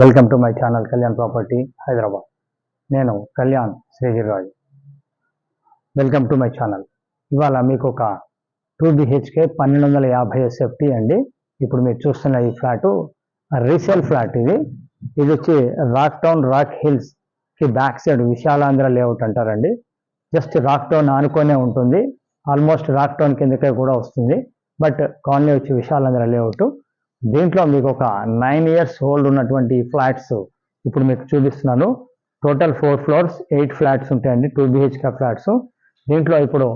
Welcome to my channel Kalyan property Hyderabad. నేను Kalyan Srigiriraju. Welcome to my channel. ఇవాళ మీకు ఒక 2 BHK 1250 SFT అండి. ఇప్పుడు మీరు చూస్తున్న ఈ ఫ్లాటు రీసేల్ ఫ్లాట్. ఇది వచ్చి రాక్ టౌన్ రాక్ హిల్స్ కి బ్యాక్ సైడ్ విశాలాంధ్ర లేఅవుట్ అంటారండి. జస్ట్ రాక్ టౌన్ ఆనుకొనే ఉంటుంది. ఆల్మోస్ట్ రాక్ టౌన్ కిందకే కూడా వస్తుంది. బట్ కాలనీ వచ్చి విశాలాంధ్ర లేఅవుట్. దీంట్లో మీకు ఒక 9 years ఓల్డ్ ఉన్నటువంటి ఫ్లాట్స్ ఇప్పుడు మీకు చూపిస్తున్నాను. టోటల్ 4 floors 8 ఫ్లాట్స్ ఉంటాయండి, 2 BHK ఫ్లాట్స్. దీంట్లో ఇప్పుడు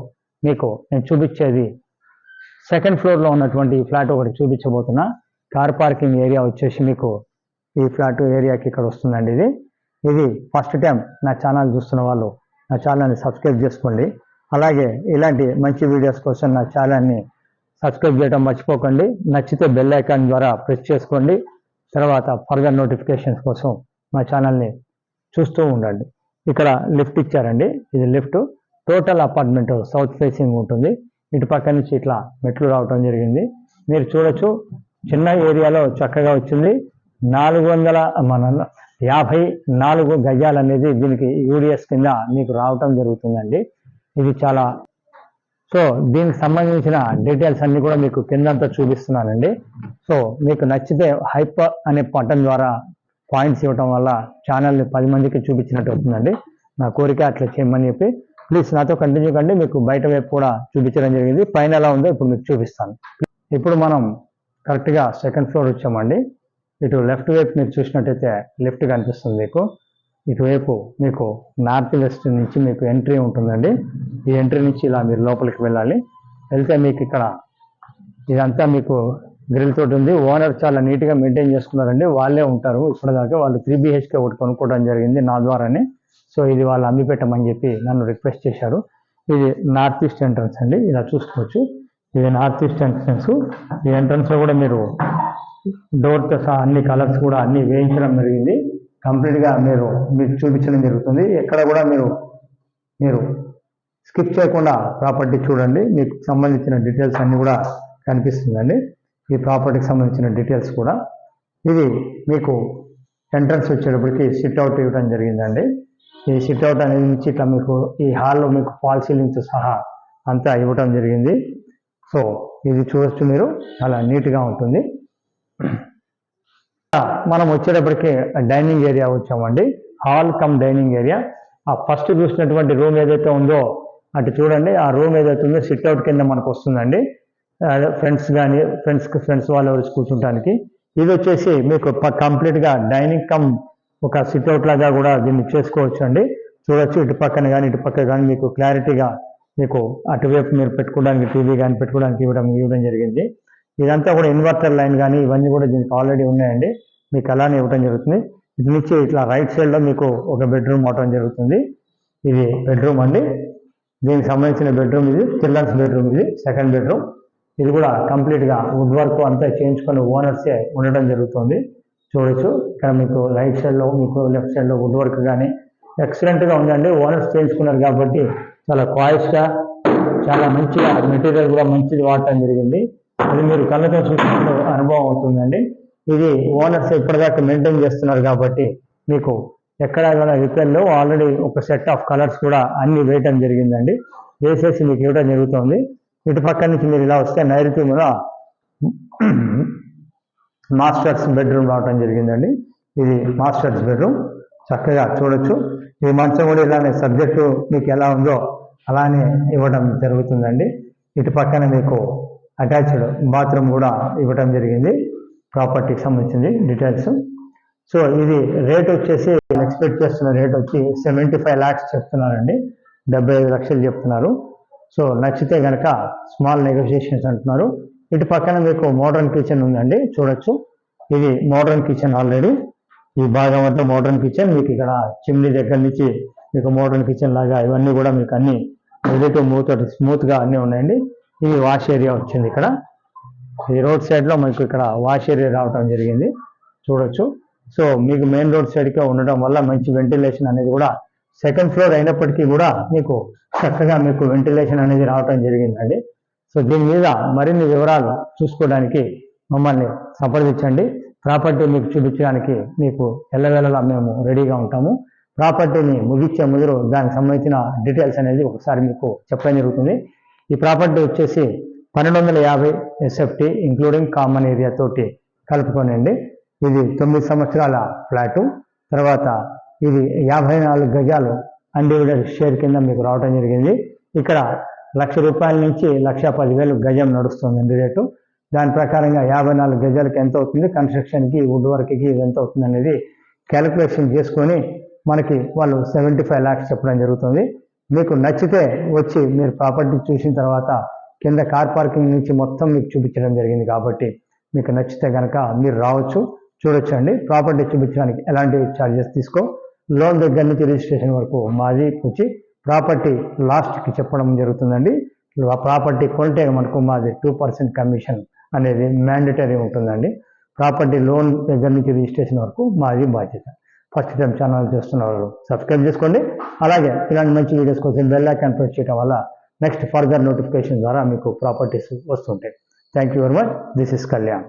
మీకు నేను చూపించేది సెకండ్ ఫ్లోర్లో ఉన్నటువంటి ఫ్లాట్ ఒకటి చూపించబోతున్నా. కార్ పార్కింగ్ ఏరియా వచ్చేసి మీకు ఈ ఫ్లాట్ ఏరియాకి ఇక్కడ వస్తుందండి. ఇది ఫస్ట్ టైం నా ఛానల్ చూస్తున్న వాళ్ళు నా ఛానల్ని సబ్స్క్రైబ్ చేసుకోండి. అలాగే ఇలాంటి మంచి వీడియోస్ కోసం నా ఛానల్ని సబ్స్క్రైబ్ చేయడం మర్చిపోకండి. నచ్చితే బెల్ ఐకాన్ ద్వారా ప్రెస్ చేసుకోండి. తర్వాత ఫర్దర్ నోటిఫికేషన్స్ కోసం మా ఛానల్ని చూస్తూ ఉండండి. ఇక్కడ లిఫ్ట్ ఇచ్చారండి. ఇది lift. Total apartment south facing ఉంటుంది. ఇటు పక్క నుంచి ఇట్లా మెట్లు రావటం జరిగింది. మీరు చూడొచ్చు, చిన్న ఏరియాలో చక్కగా వచ్చింది. 454 గజాలు అనేది దీనికి యూడిఎస్ కింద మీకు రావటం జరుగుతుందండి. ఇది చాలా సో దీనికి సంబంధించిన డీటెయిల్స్ అన్ని కూడా మీకు కిందంతా చూపిస్తున్నానండి. సో మీకు నచ్చితే హైప్ అనే బటన్ ద్వారా పాయింట్స్ ఇవ్వటం వల్ల ఛానల్ని 10 మందికి చూపించినట్టు అవుతుందండి. నా కోరిక అట్లా చేయమని చెప్పి ప్లీజ్ నాతో కంటిన్యూ కండి. మీకు బయట వైపు కూడా చూపించడం జరిగింది. పైన ఎలా ఉందో ఇప్పుడు మీకు చూపిస్తాను. ఇప్పుడు మనం కరెక్ట్గా సెకండ్ ఫ్లోర్ వచ్చామండి. ఇటు లెఫ్ట్ వైపు మీరు చూసినట్టయితే లిఫ్ట్ కనిపిస్తుంది మీకు. ఇటువైపు మీకు నార్త్ వెస్ట్ నుంచి మీకు ఎంట్రీ ఉంటుందండి. ఈ ఎంట్రీ నుంచి ఇలా మీరు లోపలికి వెళ్ళాలి. వెళ్తే మీకు ఇక్కడ ఇదంతా మీకు గ్రిల్ తోటి ఉంది. ఓనర్ చాలా నీట్గా మెయింటైన్ చేసుకున్నారండి. వాళ్ళే ఉంటారు ఇప్పటిదాకా. వాళ్ళు 3 BHK ఒకటి కొనుక్కోవడం జరిగింది నా ద్వారానే. సో ఇది వాళ్ళు అమ్మి పెట్టమని చెప్పి నన్ను రిక్వెస్ట్ చేశారు. ఇది నార్త్ ఈస్ట్ ఎంట్రన్స్ అండి. ఇలా చూసుకోవచ్చు. ఇది నార్త్ ఈస్ట్ ఎంట్రన్స్. ఈ ఎంట్రన్స్లో కూడా మీరు డోర్తో సహా అన్ని కలర్స్ కూడా అన్ని వేయించడం జరిగింది. కంప్లీట్గా మీకు చూపించడం జరుగుతుంది. ఎక్కడ కూడా మీరు స్కిప్ చేయకుండా ప్రాపర్టీ చూడండి. మీకు సంబంధించిన డీటెయిల్స్ అన్నీ కూడా కనిపిస్తుందండి. ఈ ప్రాపర్టీకి సంబంధించిన డీటెయిల్స్ కూడా. ఇది మీకు ఎంట్రన్స్ వచ్చేటప్పటికి సిట్అవుట్ ఇవ్వడం జరిగిందండి. ఈ సిట్అవుట్ అనేది నుంచి ఇట్లా మీకు ఈ హాల్లో మీకు ఫాల్ సీలింగ్తో సహా అంతా ఇవ్వటం జరిగింది. సో ఇది చూడొచ్చు మీరు, చాలా నీట్గా ఉంటుంది. మనం వచ్చేటప్పటికి డైనింగ్ ఏరియా వచ్చామండి. Hall cum dining area. ఆ ఫస్ట్ చూసినటువంటి రూమ్ ఏదైతే ఉందో అటు చూడండి. ఆ రూమ్ ఏదైతే ఉందో సిట్అవుట్ కింద మనకు వస్తుందండి. ఫ్రెండ్స్ వాళ్ళు వచ్చి కూర్చుంటానికి. ఇది వచ్చేసి మీకు కంప్లీట్గా డైనింగ్ కమ్ ఒక సిట్అవుట్ లాగా కూడా దీన్ని చేసుకోవచ్చు అండి. చూడొచ్చు, ఇటు పక్కన కానీ ఇటు పక్క కానీ మీకు క్లారిటీగా మీకు అటువైపు మీరు పెట్టుకోవడానికి టీవీ కానీ పెట్టుకోవడానికి ఇవ్వడం జరిగింది. ఇదంతా కూడా ఇన్వర్టర్ లైన్ కానీ ఇవన్నీ కూడా దీనికి ఆల్రెడీ ఉన్నాయండి. మీకు అలానే ఇవ్వడం జరుగుతుంది. ఇది నుంచి ఇట్లా రైట్ సైడ్లో మీకు ఒక బెడ్రూమ్ అవటం జరుగుతుంది. ఇది బెడ్రూమ్ అండి. దీనికి సంబంధించిన బెడ్రూమ్ ఇది. చిల్డ్రన్స్ బెడ్రూమ్ ఇది, సెకండ్ బెడ్రూమ్. ఇది కూడా కంప్లీట్గా వుడ్ వర్క్ అంతా చేయించుకొని ఓనర్సే ఉండడం జరుగుతుంది. చూడొచ్చు, ఇక్కడ మీకు రైట్ సైడ్లో మీకు లెఫ్ట్ సైడ్లో వుడ్ వర్క్ కానీ ఎక్సలెంట్గా ఉందండి. ఓనర్స్ చేయించుకున్నారు కాబట్టి చాలా క్వాయిస్గా చాలా మంచిగా మెటీరియల్ కూడా మంచిది వాడటం జరిగింది. అది మీరు కళ్ళతో చూసినప్పుడు అనుభవం అవుతుందండి. ఇది ఓనర్స్ ఇప్పటిదాకా మెయింటైన్ చేస్తున్నారు కాబట్టి మీకు ఎక్కడ కూడా రిపేర్లో ఆల్రెడీ ఒక సెట్ ఆఫ్ కలర్స్ కూడా అన్ని వేయటం జరిగిందండి. వేసేసి మీకు ఇవ్వడం జరుగుతుంది. ఇటు పక్క నుంచి మీరు ఇలా వస్తే నైరుతిలో మాస్టర్స్ బెడ్రూమ్ రావటం జరిగిందండి. ఇది మాస్టర్స్ బెడ్రూమ్. చక్కగా చూడొచ్చు. ఈ మంచం కూడా ఇలానే సబ్జెక్టు మీకు ఎలా ఉందో అలానే ఇవ్వడం జరుగుతుందండి. ఇటు పక్కన మీకు అటాచ్డ్ బాత్రూమ్ కూడా ఇవ్వడం జరిగింది. ప్రాపర్టీకి సంబంధించింది డీటెయిల్స్. సో ఇది రేట్ వచ్చేసి ఎక్స్పెక్ట్ చేస్తున్న రేట్ వచ్చి 75 lakhs చెప్తున్నారండి. 75 లక్షలు చెప్తున్నారు. సో నచ్చితే కనుక స్మాల్ నెగోషియేషన్స్ అంటున్నారు. ఇటు పక్కన మీకు మోడర్న్ కిచెన్ ఉందండి. చూడొచ్చు, ఇది మోడర్న్ కిచెన్. ఆల్రెడీ ఈ భాగం అంతా మోడర్న్ కిచెన్. మీకు ఇక్కడ చిమ్నీ దగ్గర నుంచి మీకు మోడర్న్ కిచెన్ లాగా ఇవన్నీ కూడా మీకు అన్ని ఏదైతే స్మూత్గా అన్నీ ఉన్నాయండి. ఇది వాష్ ఏరియా వచ్చింది. ఇక్కడ ఈ రోడ్ సైడ్లో మీకు ఇక్కడ వాష్ ఏరియా రావడం జరిగింది. చూడొచ్చు. సో మీకు మెయిన్ రోడ్ సైడ్గా ఉండడం వల్ల మంచి వెంటిలేషన్ అనేది కూడా సెకండ్ ఫ్లోర్ అయినప్పటికీ కూడా మీకు చక్కగా మీకు వెంటిలేషన్ అనేది రావడం జరిగిందండి. సో దీని మీద మరిన్ని వివరాలు చూసుకోవడానికి మమ్మల్ని సంప్రదించండి. ప్రాపర్టీ మీకు చూపించడానికి మీకు ఎల్లవేళలా మేము రెడీగా ఉంటాము. ప్రాపర్టీని ముగించే ముందు దానికి సంబంధించిన డీటెయిల్స్ అనేది ఒకసారి మీకు చెప్పడం జరుగుతుంది. ఈ ప్రాపర్టీ వచ్చేసి 1250 SFT ఇంక్లూడింగ్ కామన్ ఏరియా తోటి కలుపుకోనండి. ఇది 9 సంవత్సరాల ఫ్లాటు. తర్వాత ఇది 54 గజాలు అన్డివైడెడ్ షేర్ కింద మీకు రావడం జరిగింది. ఇక్కడ ₹1,00,000 నుంచి ₹1,10,000 గజం నడుస్తుందండి రేటు. దాని ప్రకారంగా 54 గజాలకి ఎంత అవుతుంది, కన్స్ట్రక్షన్కి వుడ్ వర్క్కి ఎంత అవుతుంది అనేది క్యాలిక్యులేషన్ చేసుకొని మనకి వాళ్ళు 75 lakhs చెప్పడం జరుగుతుంది. మీకు నచ్చితే వచ్చి మీరు ప్రాపర్టీ చూసిన తర్వాత కింద కార్ పార్కింగ్ నుంచి మొత్తం మీకు చూపించడం జరిగింది కాబట్టి మీకు నచ్చితే కనుక మీరు రావచ్చు, చూడొచ్చు అండి. ప్రాపర్టీ చూపించడానికి ఎలాంటి ఛార్జెస్ తీసుకో, లోన్ దగ్గర నుంచి రిజిస్ట్రేషన్ వరకు మాది వచ్చి ప్రాపర్టీ లాస్ట్కి చెప్పడం జరుగుతుందండి. ప్రాపర్టీ కొంటే మనకు మాది 2% కమిషన్ అనేది మ్యాండేటరీ ఉంటుందండి. ప్రాపర్టీ లోన్ దగ్గర నుంచి రిజిస్ట్రేషన్ వరకు మాది బాధ్యత. ఫస్ట్ టైం ఛానల్ చూస్తున్న వాళ్ళు సబ్స్క్రైబ్ చేసుకోండి. అలాగే ఇలాంటి మంచి వీడియోస్ కోసం బెల్ ఐకాన్ ప్రెస్ చేయడం వల్ల నెక్స్ట్ ఫర్దర్ నోటిఫికేషన్ ద్వారా మీకు ప్రాపర్టీస్ వస్తుంటాయి. Thank you very much. This is Kalyan.